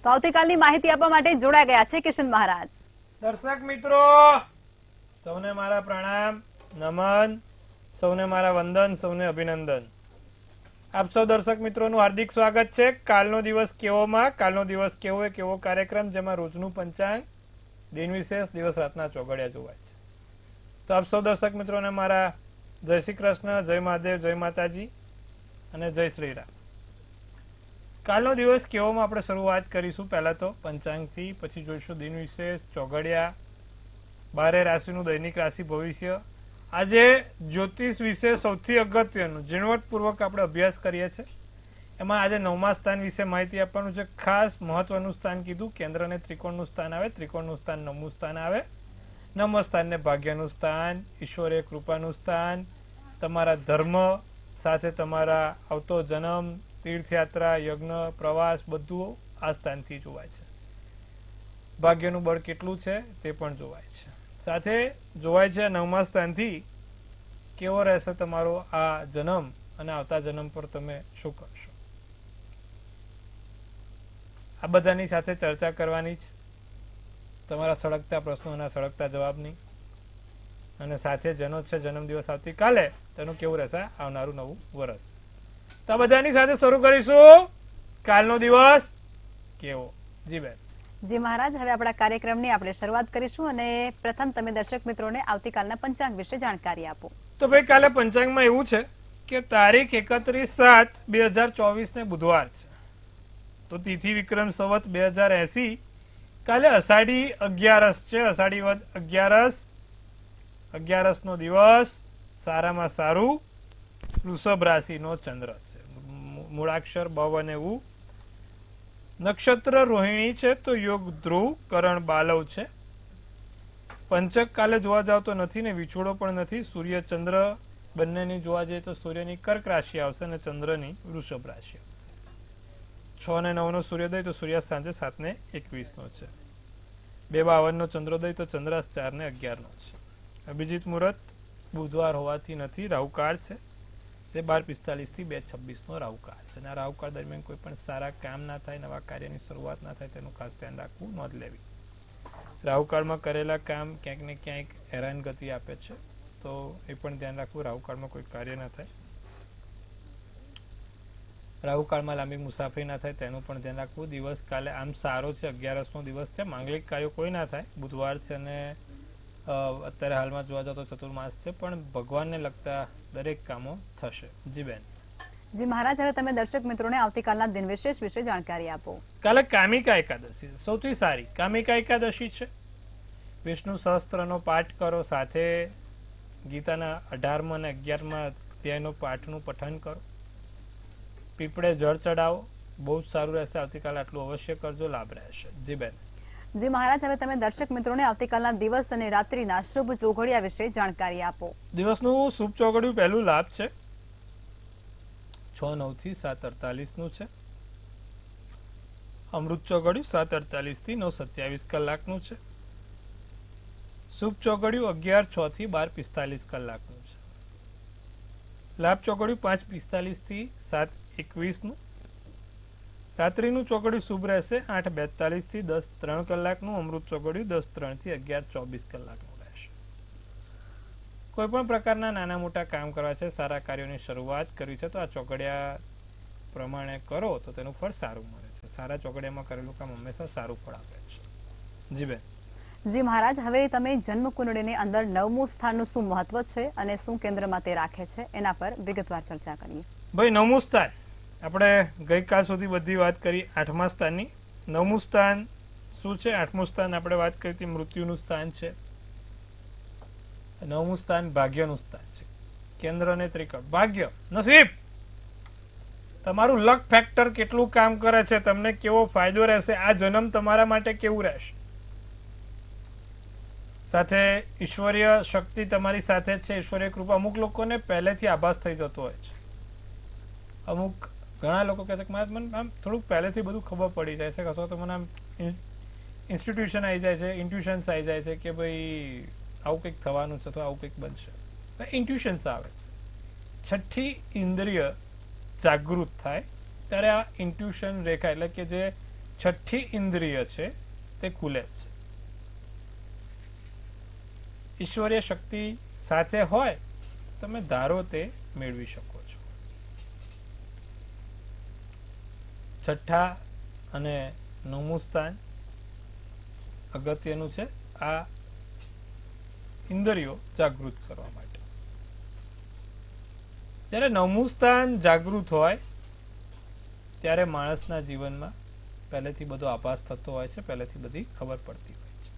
તો આવતીકાલની માહિતી આપવા માટે જોડાઈ ગયા છે કિશન મહારાજ. દર્શક મિત્રો સૌને મારા પ્રણામ, નમન, સૌને મારા વંદન, સૌને અભિનંદન. આપ સૌ દર્શક મિત્રોનું હાર્દિક સ્વાગત છે કાલનો દિવસ કેવોમાં. કાલનો દિવસ કેવો એ કેવો કાર્યક્રમ જેમાં રોજનું પંચાંગ, દિન વિશેષ, દિવસ રાતના ચોઘડિયા જોવાય છે. તો આપ સૌ દર્શક મિત્રોને મારા જય શ્રી કૃષ્ણ, જય મહાદેવ, જય માતાજી અને જય શ્રી રામ. કાલનો દિવસ કેવોમાં આપણે શરૂઆત કરીશું પહેલા તો પંચાંગથી, પછી જોઈશું દિન વિશેષ, ચોઘડિયા, 12 રાશિનું દૈનિક રાશિ ભવિષ્ય. આજે જ્યોતિષ વિશે સૌથી અગત્યનું ઝીણવટપૂર્વક આપણે અભ્યાસ કરીએ છીએ. એમાં આજે 9મા સ્થાન વિશે માહિતી આપવાનું છે. ખાસ મહત્વનું સ્થાન કીધું, કેન્દ્ર અને ત્રિકોણનું સ્થાન આવે. ત્રિકોણનું સ્થાન 9મું સ્થાન આવે. 9મા સ્થાનને ભાગ્યનું સ્થાન, ઈશ્વરીય કૃપાનું સ્થાન, તમારા ધર્મ સાથે તમારા આવતો જન્મ, તીર્થયાત્રા, યજ્ઞ, પ્રવાસ બધું આ સ્થાનથી જોવાય છે. ભાગ્યનું બળ કેટલું છે તે પણ જોવાય છે. સાથે જોવાય છે 9મા સ્થાનથી કેવો રહેશે તમારો આ જન્મ અને આવતા જન્મ પર તમે શું કરશો. આ બધાની સાથે ચર્ચા કરવાની જ, તમારા સળગતા પ્રશ્નોના સળગતા જવાબની, અને સાથે જેનો છે જન્મદિવસ આવતીકાલે તેનું કેવું રહેશે આવનારું નવું વર્ષ. તો આ બધાની સાથે શરૂ કરીશું કાલનો દિવસ કેવો. જી બેન. જી મહારાજ, હવે આપણા કાર્યક્રમની આપણે શરૂઆત કરીશું અને પ્રથમ તમે દર્શક મિત્રોને આવતીકાલના પંચાંગ વિશે જાણકારી આપો. તો ભાઈ કાલે પંચાંગમાં એવું છે કે તારીખ 31/7/2024 ને બુધવાર છે. તો તિથિ વિક્રમ સંવત 2080. કાલે અષાઢી 11 છે. અષાઢી વદ 11 નો દિવસ. સારામાં સારું વૃષભ રાશિનો ચંદ્ર છે. મૂળાક્ષર બવ અને ઉ. નક્ષત્ર રોહિણી છે. તો યોગ ધ્રુવ, કરણ બાલવ છે. પંચક કાલે જોવા જાવ તો નથી ને વિછોડો પણ નથી. સૂર્ય ચંદ્ર બંનેની જોવા જઈએ તો સૂર્યની કર્ક રાશિ આવશે અને ચંદ્રની વૃષભ રાશિ આવશે. 6 ને 9 નો સૂર્યોદય, તો સૂર્યાસ્ત સાંજે 7 ને 21 નો છે. 2:52 નો ચંદ્રોદય, તો ચંદ્રાસ્ત 4 ને 11 નો છે. અભિજીત મુહૂર્ત બુધવાર હોવાથી નથી. રાહુકાળ છે જે 12:45 થી 2:26 નો રાહુકાળ છે. અને આ રાહુકાળ દરમિયાન કોઈ પણ સારા કામ ના થાય, નવા કાર્યની શરૂઆત ના થાય, તેનું ખાસ ધ્યાન રાખવું, નોંધ લેવી. રાહુકાળમાં કરેલા કામ ક્યાંક ને ક્યાંક હેરાનગતિ આપે છે, તો એ પણ ધ્યાન રાખવું. રાહુકાળમાં કોઈ કાર્ય ના થાય, રાહુકાળમાં લાંબી મુસાફરી ના થાય, તેનું પણ ધ્યાન રાખવું. દિવસ કાલે આમ સારો છે. 11 નો દિવસ છે. માંગલિક કાર્યો કોઈ ના થાય. બુધવાર છે અને અત્યારે હાલમાં જોવા જાવ તો ચતુર્માસ છે, પણ ભગવાનને લગતા દરેક કામો થશે. જી બેન. જી મહારાજ, હવે તમે દર્શક મિત્રોને આવતીકાલના દિન વિશેષ વિશે જાણકારી આપો. કાલે કામિકા એકાદશી સૌથી સારી કામિકા એકાદશી છે. વિષ્ણુ સહસ્ત્રનો પાઠ કરો, સાથે ગીતાના 18મા અને 11મા અધ્યાયનો પાઠનું પઠન કરો. પીપળે જળ ચડાવો, બહુ જ સારું રહેશે. આવતીકાલે આટલું અવશ્ય કરજો, લાભ રહેશે. જી બેન. જી મહારાજ, હવે તમે દર્શક મિત્રોને આવતીકાલના દિવસ અને રાત્રિના શુભ ચોઘડિયા વિશે જાણકારી આપો. દિવસનું શુભ ચોઘડિયું પહેલું લાભ છે. 6:09 થી 7:48 નું છે. અમૃત ચોઘડિયું 7:48 થી 9:27 કલાકનું છે. શુભ ચોઘડિયું 11:06 થી 12:45 કલાકનું છે. લાભ ચોઘડિયું 5:45 થી 7:21 નું. રાત્રિનું ચોઘડિયું શુભ રહેશે 8:42 થી 10:03 કલાકનું. અમૃત ચોઘડિયું 10:03 થી 11:24 કલાકનું રહેશે. કોઈ પણ પ્રકારના નાના મોટા કામ કરવા છે, સારા કાર્યોની શરૂઆત કરવી છે, તો આ ચોઘડિયા પ્રમાણે કરો તો તેનું ફળ સારું મળે છે. સારા ચોઘડિયામાં કરેલું કામ હંમેશા સારું ફળ આપે છે. જી બેન. જી મહારાજ, હવે તમે જન્મ કુંડળીની અંદર 9મું સ્થાનનું શું મહત્વ છે અને શું કેન્દ્રમાં તે રાખે છે એના પર વિગતવાર ચર્ચા કરીએ. ભાઈ 9મું સ્થાન આપણે ગઈકાલ સુધી બધી વાત કરી 8મા સ્થાનની. 9મું સ્થાન શું છે? 8મું સ્થાન આપણે વાત કરી હતી મૃત્યુનું સ્થાન છે. 9મું સ્થાન ભાગ્યનું સ્થાન છે. કેન્દ્ર અને ત્રિકોણ. ભાગ્ય, નસીબ, તમારું લક ફેક્ટર કેટલું કામ કરે છે, તમને કેવો ફાયદો રહેશે, આ જન્મ તમારા માટે કેવું રહેશે. સાથે ઈશ્વરીય શક્તિ તમારી સાથે છે, ઈશ્વરીય કૃપા. અમુક લોકોને પહેલેથી આભાસ થઈ જતો હોય છે. અમુક ઘણા લોકો કહે છે કે મને આમ થોડુંક પહેલેથી બધું ખબર પડી જાય છે, અથવા તો મને આમ ઇન્સ્ટિટ્યુશન આવી જાય છે, ઇન્ટ્યુશન્સ આવી જાય છે કે ભાઈ આવું કંઈક થવાનું છે, તો આવું કંઈક બનશે. ઇન્ટ્યુશન્સ આવે છે. છઠ્ઠી ઇન્દ્રિય જાગૃત થાય ત્યારે આ ઇન્ટ્યુશન રેખા એટલે કે જે છઠ્ઠી ઇન્દ્રિય છે તે ખુલે છે. ઈશ્વરીય શક્તિ સાથે હોય તમે ધારો તે મેળવી શકો છો. છઠ્ઠા અને નવમું સ્થાન અગત્યનું છે આ ઇન્દ્રિયો જાગૃત કરવા માટે. જ્યારે નવમું સ્થાન જાગૃત હોય ત્યારે માણસના જીવનમાં પહેલેથી બધો આભાસ થતો હોય છે, પહેલેથી બધી ખબર પડતી હોય છે.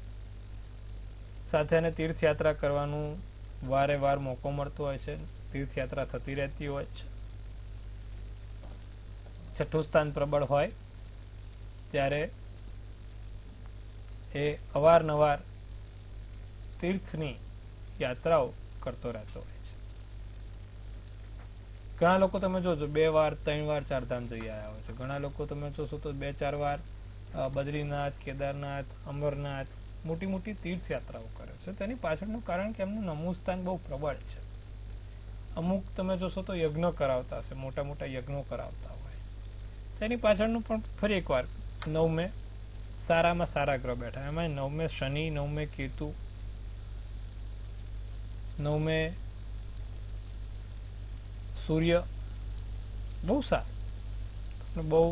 સાથે એને તીર્થયાત્રા કરવાનું વારે વાર મોકો મળતો હોય છે, તીર્થયાત્રા થતી રહેતી હોય છે. છઠ્ઠું સ્થાન પ્રબળ હોય ત્યારે એ અવારનવાર તીર્થની યાત્રાઓ કરતો રહેતો હોય છે. ઘણા લોકો તમે જોજો 2 વાર 3 વાર ચારધામ જઈ આવ્યા હોય છે. ઘણા લોકો તમે જોશો તો 2-4 વાર બદ્રીનાથ, કેદારનાથ, અમરનાથ મોટી મોટી તીર્થયાત્રાઓ કરે છે. તેની પાછળનું કારણ કે એમનું નવમું સ્થાન બહુ પ્રબળ છે. અમુક તમે જોશો તો યજ્ઞ કરાવતા હશે, મોટા મોટા યજ્ઞો કરાવતા હોય. તેની પાછળનું પણ ફરી એકવાર નવમે સારામાં સારા ગ્રહ બેઠા, એમાં નવમે શનિ, નવમે કેતુ, નવમે સૂર્ય બહુ સારું, બહુ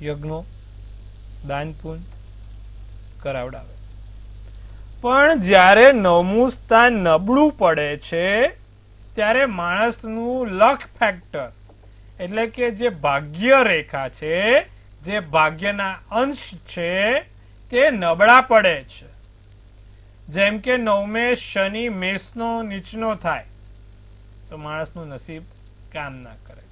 યજ્ઞો દાન પુણ્ય કરાવડાવે. પણ જ્યારે નવમું સ્થાન નબળું પડે છે ત્યારે માણસનું લક ફેક્ટર એટલે કે જે ભાગ્ય રેખા છે, જે ભાગ્યના અંશ છે તે નબળા પડે છે. જેમ કે નવમે શનિ મેષનો નીચનો થાય તો માણસનું નસીબ કામ ના કરે.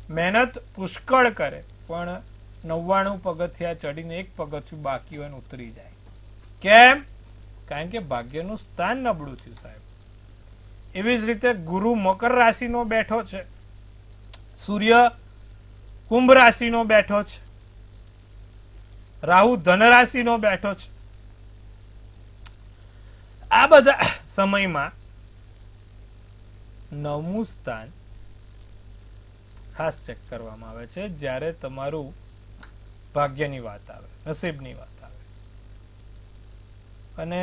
મહેનત પુષ્કળ કરે પણ 99 પગથિયા ચડીને 1 પગથિયું બાકી હોય ને ઉતરી જાય. કેમ? કારણ કે ભાગ્યનું સ્થાન નબળું થયું સાહેબ. એવી જ રીતે ગુરુ મકર રાશિનો બેઠો છે, સૂર્ય કુંભ રાશિનો બેઠો છે, રાહુ ધન રાશિનો બેઠો છે. આ બધા સમયમાં નવમું સ્થાન ખાસ ચેક કરવામાં આવે છે જ્યારે તમારું ભાગ્યની વાત આવે, નસીબની વાત આવે. અને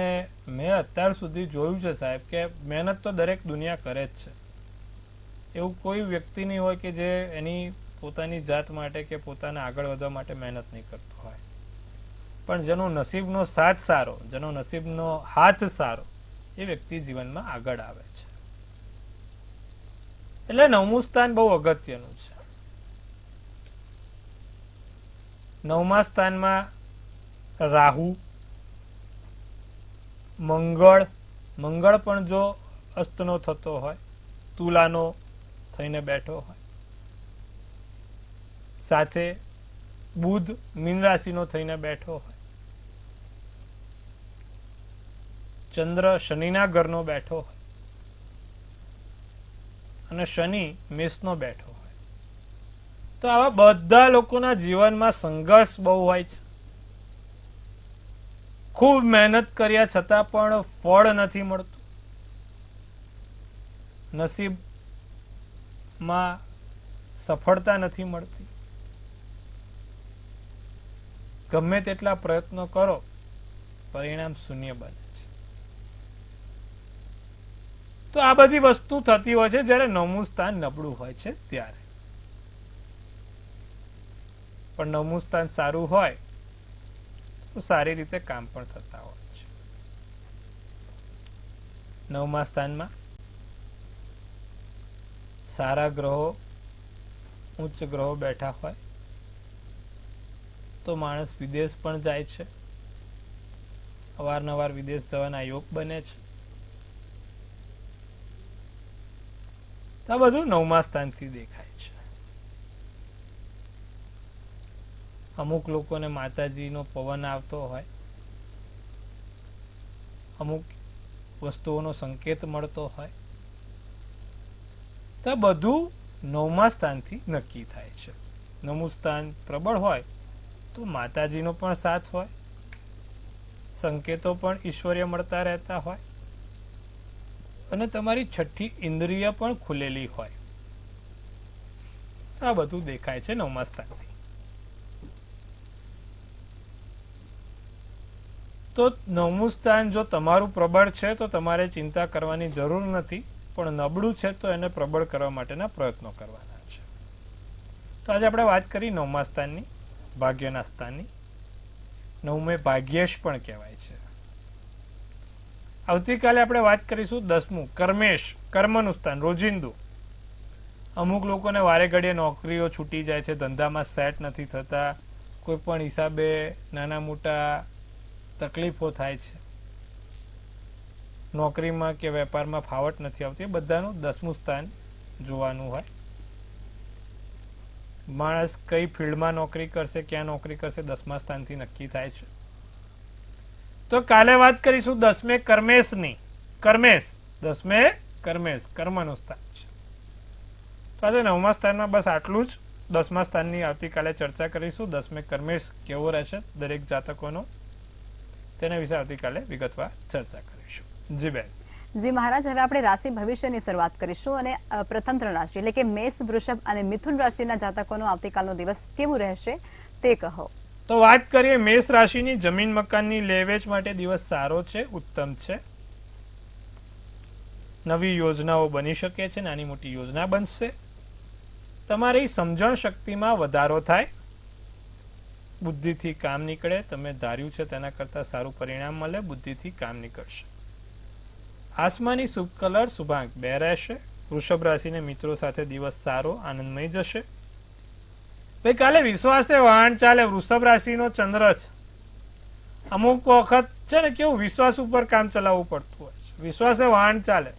મેં અત્યાર સુધી જોયું છે સાહેબ કે મહેનત તો દરેક દુનિયા કરે જ છે. એવું કોઈ વ્યક્તિ નહીં હોય કે જે એની પોતાની જાત માટે કે પોતાને આગળ વધવા માટે મહેનત નહીં કરતો હોય. પણ જેનો નસીબનો સાથ સારો, જેનો નસીબનો હાથ સારો, એ વ્યક્તિ જીવનમાં આગળ આવે છે. એટલે નવમું સ્થાન બહુ અગત્યનું છે. નવમા સ્થાનમાં રાહુ, મંગળ પણ જો અસ્તનો થતો હોય, તુલાનો થઈને બેઠો હોય, સાથે બુધ મીન રાશિનો થઈને બેઠો હોય, ચંદ્ર શનિના ઘરનો બેઠો હોય અને શનિ મેષનો બેઠો હોય, તો આવા બધા લોકોના જીવનમાં સંઘર્ષ બહુ હોય છે. ખૂબ મહેનત કર્યા છતાં પણ ફળ નથી મળતું. નસીબમાં સફળતા નથી મળતી. ગમે તેટલા પ્રયત્નો કરો પરિણામ શૂન્ય બને છે. તો આ બધી વસ્તુ થતી હોય છે જ્યારે નવમું સ્થાન નબળું હોય છે ત્યારે. પણ નવમું સ્થાન સારું હોય તો સારી રીતે કામ પણ થતા હોય છે. નવમા સ્થાનમાં સારા ગ્રહો, ઉચ્ચ ગ્રહો બેઠા હોય તો માણસ વિદેશ પણ જાય છે. અવારનવાર વિદેશ જવાના યોગ બને છે. આ બધું નવમા સ્થાનથી દેખાય છે. અમુક લોકોને માતાજીનો પવન આવતો હોય, અમુક વસ્તુઓનો સંકેત મળતો હોય, તો બધું નવમા સ્થાનથી નક્કી થાય છે. નવમું સ્થાન પ્રબળ હોય તો માતાજીનો પણ સાથ હોય, સંકેતો પણ ઈશ્વરીય મળતા રહેતા હોય અને તમારી છઠ્ઠી ઇન્દ્રિય પણ ખુલેલી હોય. આ બધું દેખાય છે નવમા સ્થાનથી. તો 9મું સ્થાન જો તમારું પ્રબળ છે તો તમારે ચિંતા કરવાની જરૂર નથી, પણ નબળું છે તો એને પ્રબળ કરવા માટેના પ્રયત્નો કરવાના છે. તો આજે આપણે વાત કરી 9મા સ્થાનની, ભાગ્યના સ્થાનની. 9મે ભાગ્યેશ પણ કહેવાય છે. આવતીકાલે આપણે વાત કરીશું 10મું કર્મેશ, કર્મનું સ્થાન, રોજિંદુ. અમુક લોકોને વારે ઘડીએ નોકરીઓ છૂટી જાય છે, ધંધામાં સેટ નથી થતા, કોઈ પણ હિસાબે નાના મોટા તકલીફો થાય છે, નોકરીમાં કે વેપારમાં ફાવટ નથી આવતી, એ બધાનું 10મું સ્થાન જોવાનું હોય. માણસ કઈ ફિલ્ડમાં નોકરી કરશે, ક્યાં નોકરી કરશે, 10મા સ્થાનથી નક્કી થાય છે. તો કાલે વાત કરીશું 10મે કર્મેશની. કર્મેશ, 10મે કર્મેશ, કર્મનું સ્થાન છે. તો આજે 9મા સ્થાનમાં બસ આટલું જ. 10મા સ્થાનની આવતીકાલે ચર્ચા કરીશું. 10મે કર્મેશ કેવો રહેશે દરેક જાતકોનો, તેના વિશે આવતીકાલે વિગતવાર ચર્ચા કરીશું. જી બેન. જી મહારાજ, હવે આપણે રાશિ ભવિષ્યની શરૂઆત કરીશું અને પ્રથમ 3 રાશિ એટલે કે મેષ, વૃષભ અને મિથુન રાશિના જાતકોનો આવતીકાલનો દિવસ કેવું રહેશે તે કહો. તો વાત કરીએ મેષ રાશિની. જમીન મકાનની લેવેચ માટે દિવસ સારો છે, ઉત્તમ છે. નવી યોજનાઓ બની શકે છે, નાની મોટી યોજના બનશે. તમારી સમજણ શક્તિમાં વધારો થાય, બુદ્ધિથી કામ નીકળે. તમે ધાર્યું છે તેના કરતાં સારું પરિણામ મળે, બુદ્ધિથી કામ નીકળશે. આસમાની શુભ કલર શુભાંક 2 રહેશે. વૃષભ રાશિને મિત્રો સાથે દિવસ સારો, આનંદમય જશે. ભાઈ કાલે વિશ્વાસે વાહન ચાલે. વૃષભ રાશિનો ચંદ્ર છે. અમુક વખત છે ને કેવું વિશ્વાસ ઉપર કામ ચલાવવું પડતું હોય છે. વિશ્વાસે વાહન ચાલે.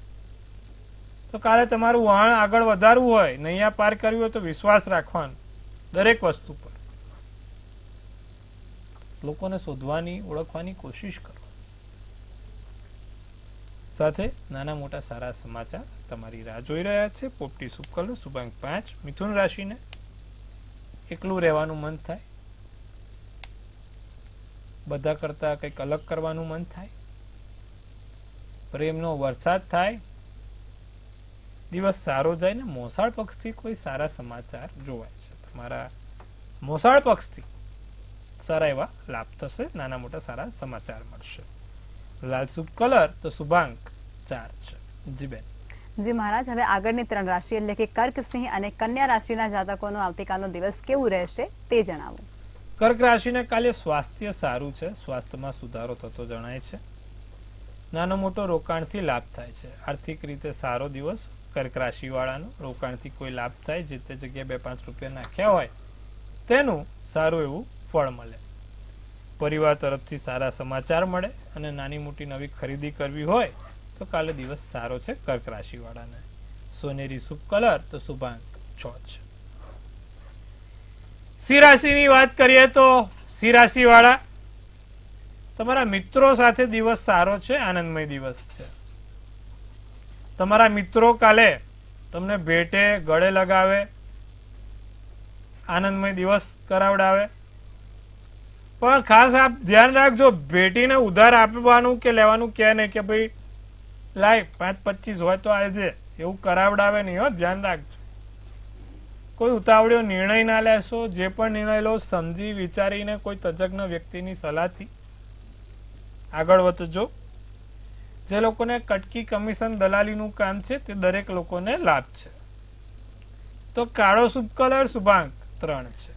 તો કાલે તમારું વાહન આગળ વધારવું હોય, નૈયા પાર કરવી હોય તો વિશ્વાસ રાખવાનો દરેક વસ્તુ પર. લોકોને શોધવાની, ઓળખવાની કોશિશ કરો. સાથે નાના મોટા સારા સમાચાર તમારી રાહ જોઈ રહ્યા છે. પોપટી શુભ કલર શુભાંક 5. મિથુન રાશિને એકલું રહેવાનું મન થાય, બધા કરતા કંઈક અલગ કરવાનું મન થાય, પ્રેમનો વરસાદ થાય, દિવસ સારો જાય ને મોસાળ પક્ષથી કોઈ સારા સમાચાર જોવાય છે. તમારા મોસાળ પક્ષથી સારા એવા લાભ થશે, નાના મોટા સારા સમાચાર મળશે. લાલ શુભ કલર તો શુભાંક 4 છે. જી બેન. જી મહારાજ, હવે આગળની 3 રાશિ એટલે કે કર્ક, સિંહ અને કન્યા રાશિના જાતકોનો આવતીકાલનો દિવસ કેવું રહેશે તે જણાવો. કર્ક રાશિને કાલે સ્વાસ્થ્ય સારું છે, સ્વાસ્થ્યમાં સુધારો થતો જણાય છે. નાનો મોટો રોકાણથી લાભ થાય છે. આર્થિક રીતે સારો દિવસ કર્ક રાશિવાળાનો. રોકાણથી કોઈ લાભ થાય, જે તે જગ્યાએ 2-5 રૂપિયા નાખ્યા હોય તેનું સારું એવું ફળ મળે. પરિવાર તરફથી સારા સમાચાર મળે અને નાની મોટી નવી ખરીદી કરવી હોય તો કાલે દિવસ સારો છે કર્ક રાશિવાળાને. સોનેરી શુભ કલર તો શુભાંક 6 છે. સિંહ રાશિની વાત કરીએ તો સિંહ રાશિવાળા તમારા મિત્રો સાથે દિવસ સારો છે, આનંદમય દિવસ છે. તમારા મિત્રો કાલે તમને ભેટે, ગળે લગાવે, આનંદમય દિવસ કરાવડાવે. પણ ખાસ આપ ધ્યાન રાખજો, ભેટીને ઉધાર આપવાનું કે લેવાનું કે નહીં કે ભાઈ લાય 5-25 હોય તો આજે, એવું કરાવડાવે નહીં હો, ધ્યાન રાખજો. કોઈ ઉતાવળ્યો નિર્ણય ના લેશો. જે પણ નિર્ણય લો સમજી વિચારીને કોઈ તજજ્ઞ વ્યક્તિની સલાહથી આગળ વધજો. જે લોકોને કટકી, કમિશન, દલાલીનું કામ છે તે દરેક લોકોને લાભ છે. તો કાળો શુભ કલર શુભાંક 3 છે.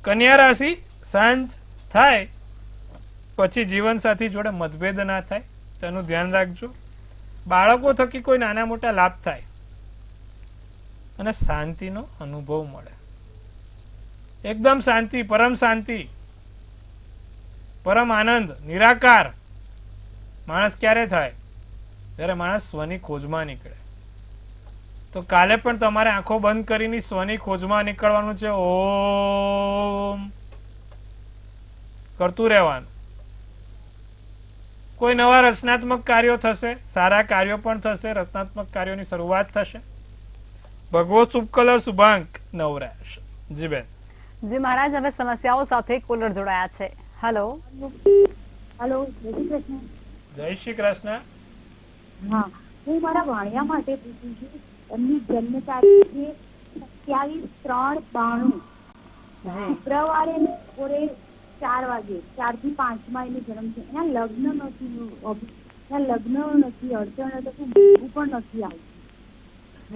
કન્યા રાશિ, સાંજ થાય પછી જીવનસાથી જોડે મતભેદ ના થાય તેનું ધ્યાન રાખજો. બાળકો થકી કોઈ નાના મોટા લાભ થાય અને શાંતિનો અનુભવ મળે. એકદમ શાંતિ, પરમ શાંતિ, પરમ આનંદ, નિરાકાર માણસ ક્યારે થાય? જ્યારે માણસ સ્વની ખોજમાં નીકળે. તો કાલે પણ તમારે આંખો બંધ કરીને સ્વની ખોજમાં નીકળવાનું છે. ઓમ કરતું રહેવાનું. કોઈ નવા રચનાત્મક કાર્યો થશે, સારા કાર્યો પણ થશે, રચનાત્મક કાર્યોની શરૂઆત થશે. ભગવો શુભ કલર શુભાંક 9 રહેશે. જી બેન. જી મહારાજ, હવે સમસ્યાઓ સાથે કોલર જોડાયા છે. હેલો. હેલો, જય શ્રી કૃષ્ણ. જય શ્રી કૃષ્ણ. હા, હું મારા વાણિયા માટે પૂછું છું. એમની જન્મ તારીખ છે 27/3/92. જી શુક્રવારે બપોરે 4 વાગે 4 થી 5 માં એનો જન્મ છે. એના લગ્ન નથી, અડચણ નથી, પણ નથી આવતું.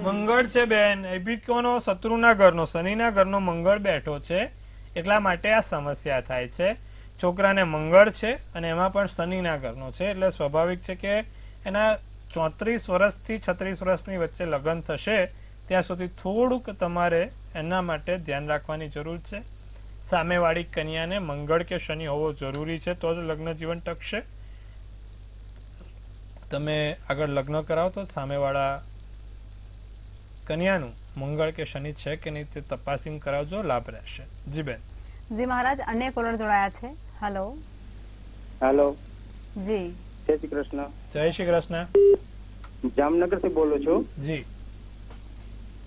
મંગળ છે બેન, એ બી કોનો શત્રુના ઘરનો, શનિના ઘરનો મંગળ બેઠો છે, એટલા માટે આ સમસ્યા થાય છે. છોકરાને મંગળ છે અને એમાં પણ શનિના ઘરનો છે, એટલે સ્વાભાવિક છે કે એના 34 વર્ષથી 36 વર્ષની વચ્ચે લગ્ન થશે ત્યાં સુધી થોડુંક તમારે એના માટે ધ્યાન રાખવાની જરૂર છે. સામેવાળી કન્યાને મંગળ કે શનિ હોવો જરૂરી છે, તો જ લગ્ન જીવન ટકશે. તમે આગળ લગ્ન કરાવો તો સામેવાળા કન્યાનું મંગળ કે શનિ છે કે નહીં તે તપાસીને કરાવજો, લાભ રહેશે. જી બેન. જી મહારાજ, અન્ય કોલર જોડાયા છે. હેલો. હેલો, જી જય શ્રી કૃષ્ણ. જય શ્રી કૃષ્ણ. જામનગર થી બોલું છું. જી.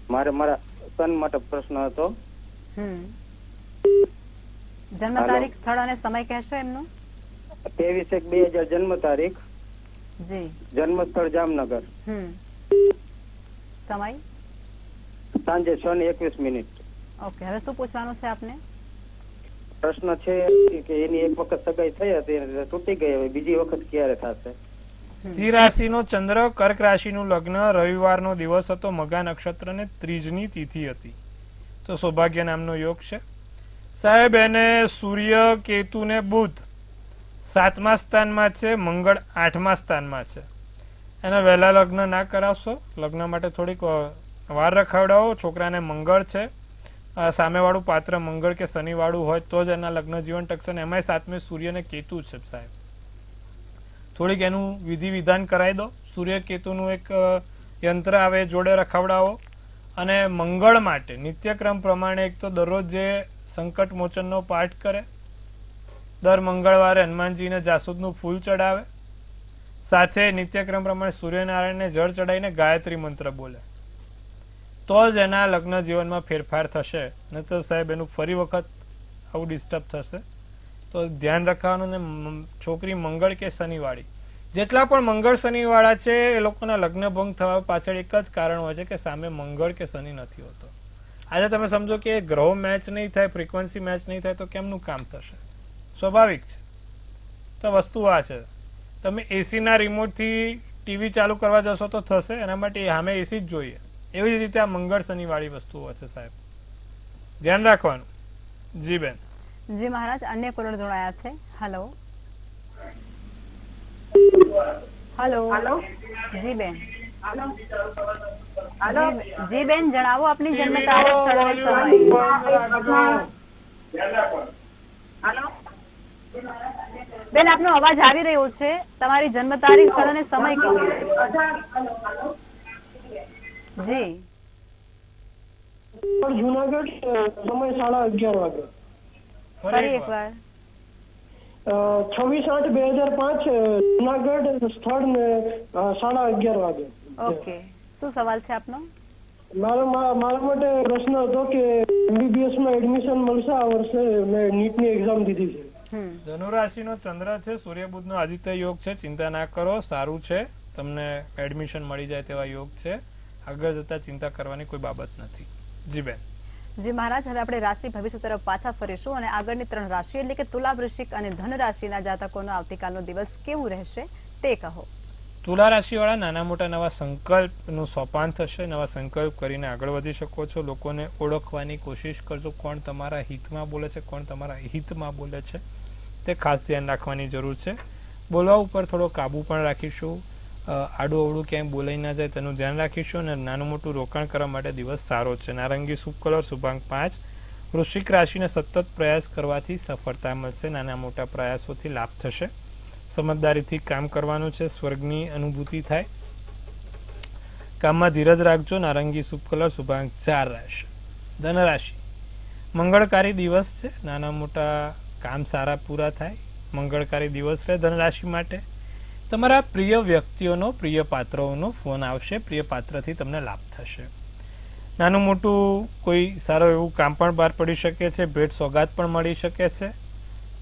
મારા સન માટે પ્રશ્ન હતો. જન્મ તારીખ, સ્થળ અને સમય કહેશો એમનો? 23/1/2000 જન્મ તારીખ, જી. જન્મ સ્થળ જામનગર, સમય સાંજે 6:21. ઓકે, હવે શું પૂછવાનું છે આપને? પ્રશ્ન છે કે એની એક વખત સગાઈ થઈ હતી, તૂટી ગઈ, હવે બીજી વખત ક્યારે થશે? સિંહ રાશિનો ચંદ્ર, કર્ક રાશિનું લગ્ન, રવિવારનો દિવસ હતો, મગા નક્ષત્ર ને 3 તિથિ હતી, તો સૌભાગ્ય નામનો યોગ છે. સાહેબ, એને સૂર્ય, કેતુ ને બુધ 7મા સ્થાનમાં છે, મંગળ 8મા સ્થાનમાં છે. એને વહેલા લગ્ન ના કરાવશો, લગ્ન માટે થોડીક વાર રખાવડાવો. છોકરાને મંગળ છે, સામેવાળું પાત્ર મંગળ કે શનિવાળું હોય તો જ એના લગ્ન જીવન ટકશે. ને એમાંય 7મે સૂર્ય ને કેતુ છે. સાહેબ, થોડીક એનું વિધિ વિધાન કરાવી દો. સૂર્ય કેતુનું એક યંત્ર આવે જોડે રખાવડાવો. અને મંગળ માટે નિત્યક્રમ પ્રમાણે એક તો દરરોજ જે સંકટ મોચનનો પાઠ કરે, દર મંગળવારે હનુમાનજીને જાસૂદનું ફૂલ ચડાવે, સાથે નિત્યક્રમ પ્રમાણે સૂર્યનારાયણને જળ ચડાવીને ગાયત્રી મંત્ર બોલે, તો જ એના લગ્ન જીવનમાં ફેરફાર થશે. ન તો સાહેબ એનું ફરી વખત આવું ડિસ્ટર્બ થશે. તો ધ્યાન રાખવાનું. ને છોકરી મંગળ કે શનિવાળી, જેટલા પણ મંગળ શનિવાળા છે એ લોકોના લગ્ન ભંગ થવા પાછળ એક જ કારણ હોય છે કે સામે મંગળ કે શનિ નથી હોતો. આજે તમે સમજો કે ગ્રહો મેચ નહીં થાય, ફ્રીક્વન્સી મેચ નહીં થાય તો કેમનું કામ થશે? સ્વાભાવિક છે. તો વસ્તુ આ છે, તમે એસીના રિમોટથી ટીવી ચાલુ કરવા જશો તો થશે, એના માટે સામે એસી જ જોઈએ. એવી જ રીતે આ મંગળ શનિવાળી વસ્તુઓ છે. સાહેબ, ધ્યાન રાખવાનું. જી બેન. જી મહારાજ, અન્ય કોલર જોડાયા છે. હેલો. હેલો. જી બેન. જી બેન, જણાવો આપની જન્મ તારીખ, સ્થળ અને સમય. બેન, આપનો અવાજ આવી રહ્યો છે. તમારી જન્મ તારીખ, સ્થળ અને સમય કહો. જી. જુનાગઢ, સમય 11:30 વાગે. ફરી એકવાર. 26/8/2005 જુનાગઢ, સ્થળ ને 11:30 વાગે. ઓકે, શું સવાલ છે આપનો? મારા માટે પ્રશ્ન હતો કે MBBS માં એડમિશન મળશે આ વર્ષે? મેં નીટની એક્ઝામ દીધી છે. ધનુ રાશિનો ચંદ્ર છે, સૂર્ય બુધનો આદિત્ય યોગ છે. ચિંતા ના કરો, સારું છે, તમને એડમિશન મળી જાય તેવા યોગ છે. આગળ જતા ચિંતા કરવાની કોઈ બાબત નથી. જી બેન. જી મહારાજ, હવે આપણે રાશિ ભવિષ્ય તરફ પાછા ફરીશું અને આગળની 3 રાશિ એટલે કે તુલા, વૃશ્ચિક અને ધન રાશિના જાતકોનો આવતીકાલનો દિવસ કેવું રહેશે તે કહો. તુલા રાશિવાળા નાના મોટા નવા સંકલ્પનું સોપાન થશે. નવા સંકલ્પ કરીને આગળ વધી શકો છો. લોકોને ઓળખવાની કોશિશ કરજો, કોણ તમારા હિતમાં બોલે છે, કોણ તમારા હિતમાં બોલે છે, તે ખાસ ધ્યાન રાખવાની જરૂર છે. બોલવા ઉપર થોડો કાબુ પણ રાખીશું. આડું અવળું ક્યાંય બોલાઈ ના જાય તેનું ધ્યાન રાખીશું. અને નાનું મોટું રોકાણ કરવા માટે દિવસ સારો છે. નારંગી શુભ કલર, શુભાંક 5. વૃશ્ચિક રાશિને સતત પ્રયાસ કરવાથી સફળતા મળશે. નાના મોટા પ્રયાસોથી લાભ થશે. સમજદારીથી કામ કરવાનું છે, સ્વર્ગની અનુભૂતિ થાય. કામમાં ધીરજ રાખજો. નારંગી શુભ કલર, શુભાંક 4 રહેશે. ધન રાશિ, મંગળકારી દિવસ છે. નાના મોટા કામ સારા પૂરા થાય. મંગળકારી દિવસ રહે ધન રાશિ માટે. તમારા પ્રિય વ્યક્તિઓનો, પ્રિય પાત્રોનો ફોન આવશે. પ્રિય પાત્રથી તમને લાભ થશે. નાનું મોટું કોઈ સારું એવું કામ પણ બહાર પડી શકે છે. ભેટ સોગાદ પણ મળી શકે છે.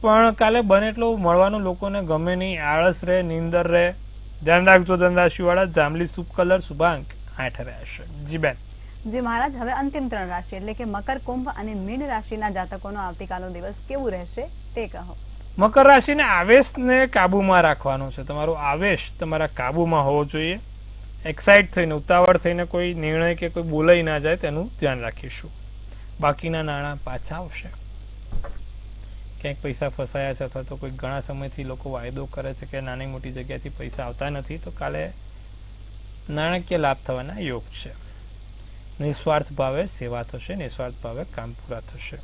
પણ કાલે બને એટલું મળવાનું લોકોને ગમે નહીં. આળસ રહે, નીંદર રહે. ધ્યાન રાખજો ધન રાશિવાળા. જાંબલી શુભ કલર, શુભાંક 8 રહેશે. જી બેન. જી મહારાજ, હવે અંતિમ 3 રાશિ એટલે કે મકર, કુંભ અને મીન રાશિના જાતકોનો આવતીકાલનો દિવસ કેવું રહેશે તે કહો. મકર રાશિને આવેશને કાબુમાં રાખવાનો છે. તમારો આવેશ તમારા કાબુમાં હોવો જોઈએ. એક્સાઇટ થઈને, ઉતાવળ થઈને કોઈ નિર્ણય કે કોઈ બોલાઈ ના જાય તેનું ધ્યાન રાખીશું. બાકીના નાણાં પાછા આવશે. ક્યાંક પૈસા ફસાયા છે અથવા તો કોઈ ઘણા સમયથી લોકો વાયદો કરે છે કે નાની મોટી જગ્યાથી પૈસા આવતા નથી, તો કાલે નાણાકીય લાભ થવાના યોગ છે. નિસ્વાર્થ ભાવે સેવા થશે, નિસ્વાર્થ ભાવે કામ પૂરા થશે.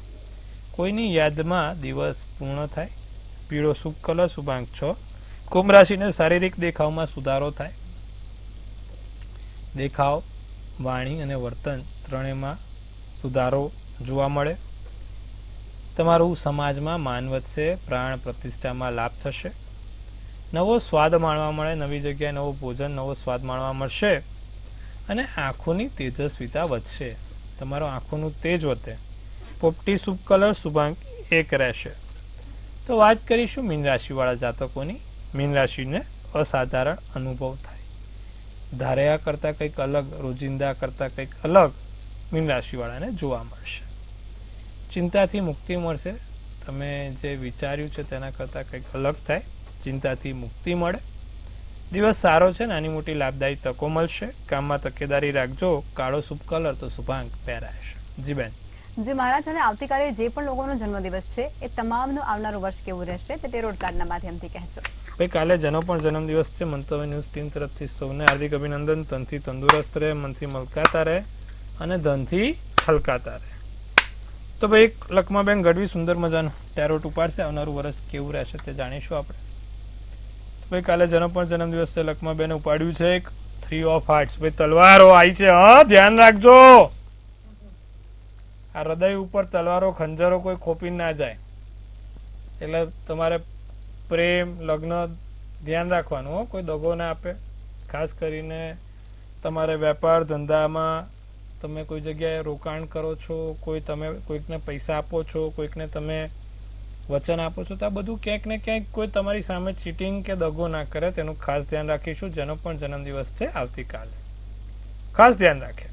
કોઈની યાદમાં દિવસ પૂર્ણ થાય. પીળો શુભ કલર, શુભાંક 6. કુંભ રાશિને શારીરિક દેખાવમાં સુધારો થાય. દેખાવ, વાણી અને વર્તન ત્રણેયમાં સુધારો જોવા મળે. તમારું સમાજમાં માન વધશે. પ્રાણ પ્રતિષ્ઠામાં લાભ થશે. નવો સ્વાદ માણવા મળે. નવી જગ્યાએ નવું ભોજન, નવો સ્વાદ માણવા મળશે. અને આંખોની તેજસ્વીતા વધશે. તમારો આંખોનું તેજ વધે. પોપટી શુભ કલર, શુભાંક 1 રહેશે. તો વાત કરીશું મીન રાશિવાળા જાતકોની. મીન રાશિને અસાધારણ અનુભવ થાય. ધાર્યા કરતાં કંઈક અલગ, રોજિંદા કરતાં કંઈક અલગ મીન રાશિવાળાને જોવા મળશે. ચિંતાથી મુક્તિ મળશે. તમે જે વિચાર્યું છે તેના કરતાં કંઈક અલગ થાય. ચિંતાથી મુક્તિ મળે. દિવસ સારો છે. નાની મોટી લાભદાયી તકો મળશે. કામમાં તકેદારી રાખજો. કાળો શુભ કલર તો શુભાંક 2 રહેશે. જી બેન. જી મહારાજ, અને આવતીકાલે જે પણ લોકોનો જન્મદિવસ છે એ તમામનું આવનારું વર્ષ કેવું રહેશે તે ટેરોટ કાર્ડના માધ્યમથી કહેશો. ભાઈ, કાલે જેનો પણ જન્મદિવસ છે, મંતવ્ય ન્યૂઝ ટીમ તરફથી સૌને હાર્દિક અભિનંદન. તનથી તંદુરસ્ત રહે, મનથી મલકાતા રહે અને ધનથી છલકાતા રહે. તો ભાઈ, લખમાબેન ગઢવી સુંદર મજાનું ટેરોટ ઉપાડશે. આવનારું વર્ષ કેવું રહેશે તે જાણીશું આપણે. ભાઈ, કાલે જેનો પણ જન્મદિવસ છે, લખમાબેને ઉપાડ્યું છે એક 3 ઓફ હાર્ટ્સ. ભાઈ, તલવારો આવી છે. હા, ધ્યાન રાખજો. આ હૃદય ઉપર તલવારો, ખંજરો કોઈ ખોપી ના જાય. એટલે તમારે પ્રેમ, લગ્ન ધ્યાન રાખવાનું હો, કોઈ દગો ના આપે. ખાસ કરીને તમારે વેપાર ધંધામાં તમે કોઈ જગ્યાએ રોકાણ કરો છો, તમે કોઈકને પૈસા આપો છો, કોઈકને તમે વચન આપો છો, તો આ બધું ક્યાંક ને ક્યાંક કોઈ તમારી સામે ચીટિંગ કે દગો ના કરે તેનું ખાસ ધ્યાન રાખીશું. જેનો પણ જન્મદિવસ છે આવતીકાલે, ખાસ ધ્યાન રાખે.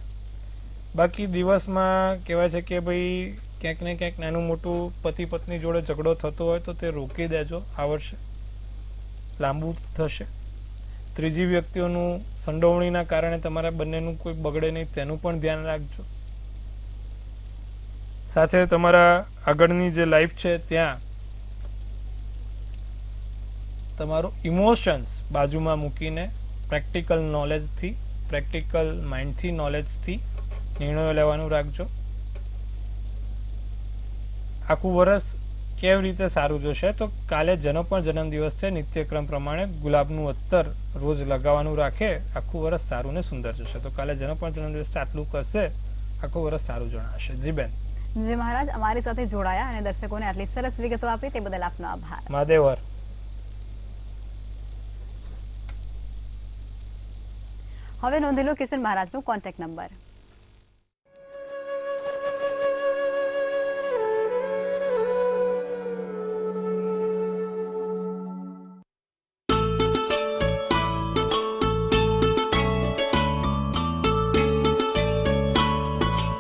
બાકી દિવસમાં કહેવાય છે કે ભાઈ ક્યાંક ને ક્યાંક નાનું મોટું પતિ પત્ની જોડે ઝઘડો થતો હોય તો તે રોકી દેજો. આ વર્ષે લાંબુ થશે. ત્રીજી વ્યક્તિઓનું સંડોવણીના કારણે તમારા બંનેનું કોઈ બગડે નહીં તેનું પણ ધ્યાન રાખજો. સાથે તમારા આગળની જે લાઈફ છે ત્યાં તમારું ઇમોશન્સ બાજુમાં મૂકીને પ્રેક્ટિકલ નોલેજથી, પ્રેક્ટિકલ માઇન્ડથી, નોલેજથી નિર્ણયો લેવાનું રાખજો. આખું વર્ષ કેવી રીતે સારું જશે, તો કાલે જેનો પણ જન્મદિવસ છે નિત્યક્રમ પ્રમાણે ગુલાબનું અત્તર રોજ લગાવવાનું રાખે. આખું વર્ષ સારું ને સુંદર જશે. તો કાલે જેનો પણ જન્મદિવસ છે આટલું કરશે, આખું વર્ષ સારું જણાશે. જી બેન. જી મહારાજ, અમારી સાથે જોડાયા અને દર્શકોને આટલી સરસ વિગતો આપી તે બદલ આપનો આભાર. મહાદેવર. હવે નોંધી લો કિશન મહારાજનો કોન્ટેક્ટ નંબર.